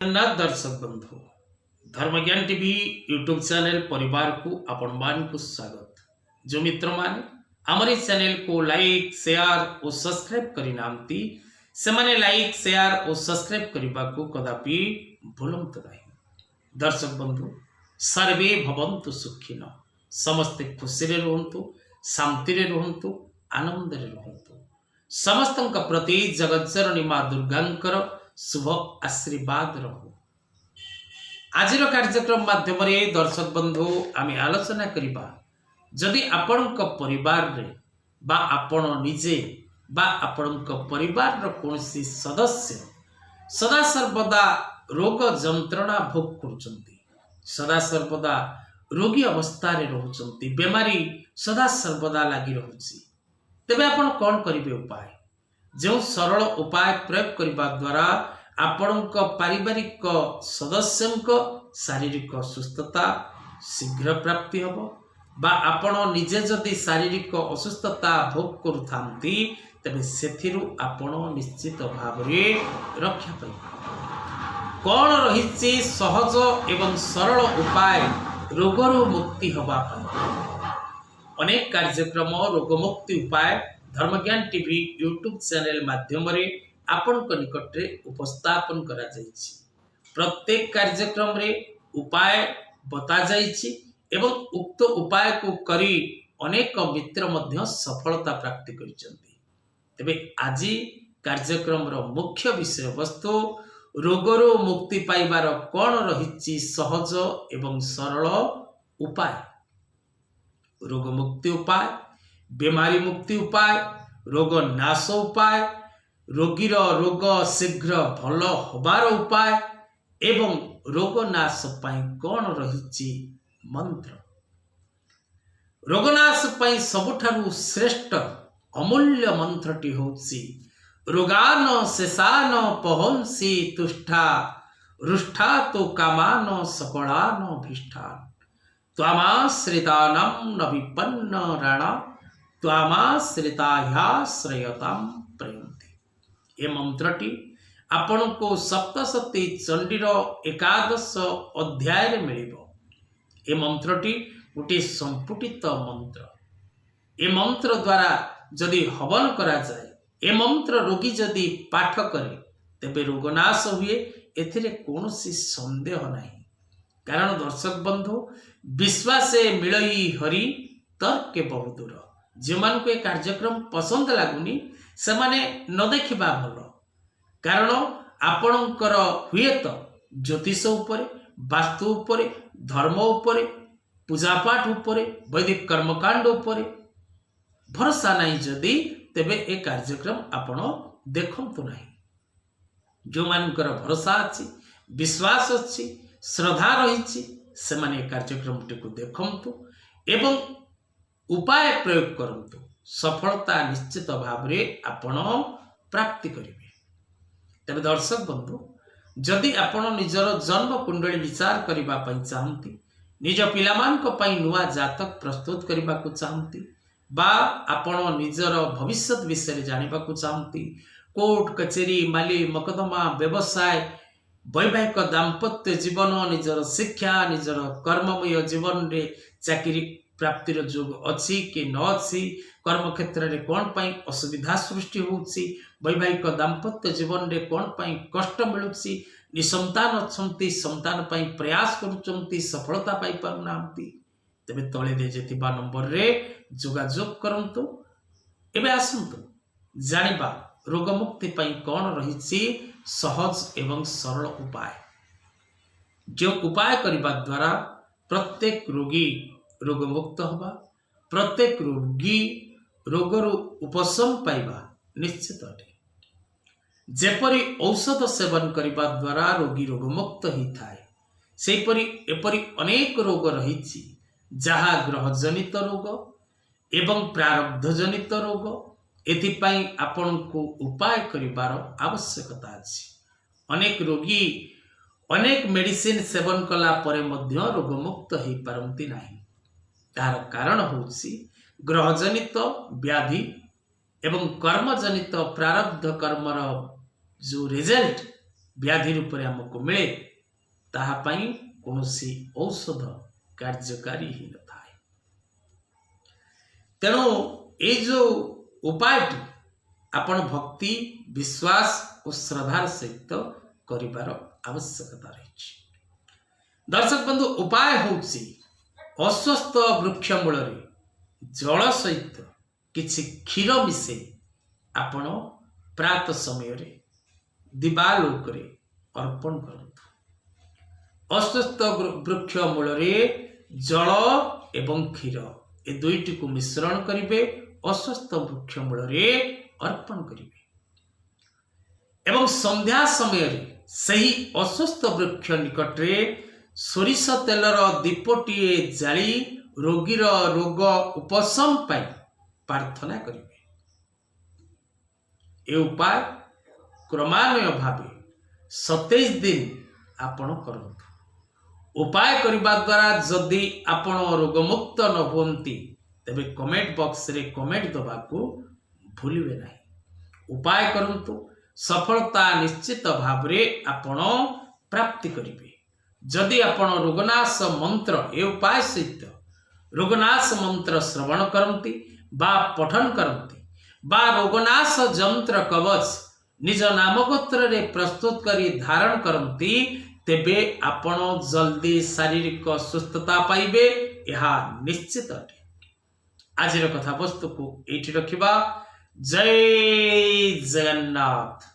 जगन्नाथ दर्शक बंधु धर्मज्ञान TV YouTube channel परिवार को आपण मान को स्वागत। जो मित्र माने हमारे चैनल को लाइक शेयर और सब्सक्राइब करी नामती से माने लाइक शेयर और सब्सक्राइब करने को कदापि भूलंतु नहीं। दर्शक बंधु सर्वे भवन्तु सुखिन समस्ते खुशी रे रहंतु शांति रे रहंतु आनंद रे रहंतु समस्तंक प्रति जगज्जननी मां दुर्गांकर शुभ आशीर्वाद रहू। आज कार्यक्रम माध्यम दर्शक बंधु आम आलोचना करबा जदि आपणक परिवार रे बा आपण निजे बा आपणक परिवार रो कोनसी सदस्य सदा सर्वदा रोग जंत्रणा भोग करुचंती, सदा सर्वदा रोगी अवस्था रे रहउचंती, बेमारी सदा सर्वदा लागि रहउची, तेबे आपण कोन करिवे उपाय? जो सरल उपाय प्रयोग करने द्वारा आपणक पारिवारिक सदस्यंक शारीरिक सुस्थता शीघ्र प्राप्ति हम बा आपण निजे जदि शारीरिक असुस्थता भोग करुथांती तेबे सेथिरु आपण निश्चित भाव रक्षा पाइबे। कौन रही सहज एवं सरल उपाय रोगरु मुक्ति हवा पाई? अनेक कार्यक्रम रोगमुक्ति उपाय धर्मज्ञान टीवी यूट्यूब चैनल माध्यम आपण निकट रे उपस्थापन करा जायछि। प्रत्येक कार्यक्रम रे उपाय बता जायछि एवं उक्त उपाय को करी अनेक मित्र मध्य सफलता प्राप्ति करिसंती। तबे आज कार्यक्रम रो मुख्य विषय वस्तु रोगरो मुक्ति पाइबार कोन रहिछि सहज एवं सरल उपाय। रोग मुक्ति उपाय, बीमारी मुक्ति उपाय, रोग नाश उपाय, रोगीर रोग शीघ्र भल होबार उपाय एवं रोग नाश पाई कौन रही मंत्र। रोगनाश पाई सबुठारु श्रेष्ठ अमूल्य मंत्रटी होछि रोगान शेषान पहंसी तुष्टा रुष्ठा तो कामान सकलान भीष्ठान त्वामाश्रितानां न विपन्न राणा त्वामाश्रितायाश्रयतां प्रयन्ति। ये मंत्रटी आपण को सप्तशती चंडीर एकादश अध्याय मिलिबो। ये मंत्रटी गोटे संपुटित मंत्र। ये मंत्र द्वारा जदि हवन करा जाए, ये मंत्र रोगी जदि पाठ करे तेबे रोगनाश हुए, एथिरे कोनोसी संदेह नहीं। कारण दर्शक बंधु विश्वासे मिलई हरि तर्के बहु दूर। जो मान को कार्यक्रम पसंद लगुनि से माने न देखिबा भल। कारण आपणकर हुए तो ज्योतिष उपरे, वास्तु उपरे, धर्म उपरे, पूजापाठ उपरे, वैदिक कर्मकांड उपरे भरोसा नहीं जदि तेबे ए कार्यक्रम आपण देखंतु नहीं। जो मानकर भरोसा अछि, विश्वास अछि, श्रद्धा रही से माने कार्यक्रम टी देखंतु एवं उपाय प्रयोग करंतु। सफलता निश्चित भाव में आपण प्राप्ति करिवे। तबे दर्शक बंधु जदि आपण निजर जन्म कुंडली विचार करबा पई चाहंती, निज पिलामानक पई नुआ जातक प्रस्तुत करबा को चाहंती बा आपण निजर भविष्यत विषय जानिबा को चाहंती, कोर्ट कचेरी माली मकदमा व्यवसाय वैवाहिक दाम्पत्य जीवन निजर शिक्षा निजर कर्ममय जीवन रे चाकरी प्राप्तिर जोग अच्छी कि न अच्छी, कर्म क्षेत्र रे कौन पाई असुविधा सृष्टि होउछि, वैवाहिक दाम्पत्य जीवन रे कौन पाई कष्ट मिलुछि, निसंतान अछंती संतान पाई प्रयास करूचंती सफलता पाई पारुनांती, तबे तळे दे जेतिबा नंबर रे जोगाजोग करंतु। एबे आसंतु जानिबा रोग मुक्ति पाई कौन रहिछि सहज एवं सरल उपाय। जो उपाय करबा द्वारा प्रत्येक रोगी रोग मुक्त होगा, प्रत्येक रोगी रोगरु उपशम पाइबा निश्चित अटे। जेपरी औषध सेवन करबा द्वारा रोगी रोग मुक्त ही थाए, सेपरी एपरी अनेक रोग रहिछि जहा ग्रह जनित रोग एवं प्रारब्ध जनित रोग। एथिपाई आपण को उपाय करिबार आवश्यकता अछि। अनेक रोगी अनेक मेडिसिन सेवन कला परे मध्य रोग मुक्त ही पारंती नाही। तार कारण होछि ग्रह जनित व्याधि एवं कर्म जनित प्रारब्ध कर्मर जो रिजल्ट व्याधि रूप में आमको मिले ताहा पई कौनसी औषध कार्यकारी ही न थाए। तेणु ये जो उपायटी आपण भक्ति विश्वास और श्रद्धार सहित करिवार आवश्यकता रही। दर्शक बंधु उपाय होउछि अस्वस्थ वृक्ष मूल जल सहित किछि क्षीर मिसे आपण प्रात समय रे दिवालोक रे अर्पण करंतु। अस्वस्थ वृक्ष मूल जल एवं क्षीर ए दुईटी को मिश्रण करिवे अस्वस्थ वृक्ष मूल अर्पण करिवे एवं संध्या समय रे सही अस्वस्थ वृक्ष निकट रे सोरिष तेलर दीपटीए जाली रोगीर रोग उपशम पाई प्रार्थना करिवे। ए उपाय क्रमान्वय भावे 27 दिन आपण करंतु। उपाय करिबा द्वारा जदि आपण रोगमुक्त न होंती तेबे कमेंट बॉक्स रे कमेंट दबाकू भूलिबे नहीं। उपाय करंतु सफलता निश्चित भाव रे आपण प्राप्ति करिवे। जदि आपण रोगनाश मंत्र ए उपाय सहित रोगनाश मंत्र श्रवण करंती बा पठन करंती बा रोगनाश जंत्र कवच निज नामगोत्र रे प्रस्तुत करी धारण करंती तेबे आपण जल्दी शारीरिक सुस्थता पाइबे यह निश्चित अटे। आज कथा वस्तु को एठी रखिबा। जय जगन्नाथ।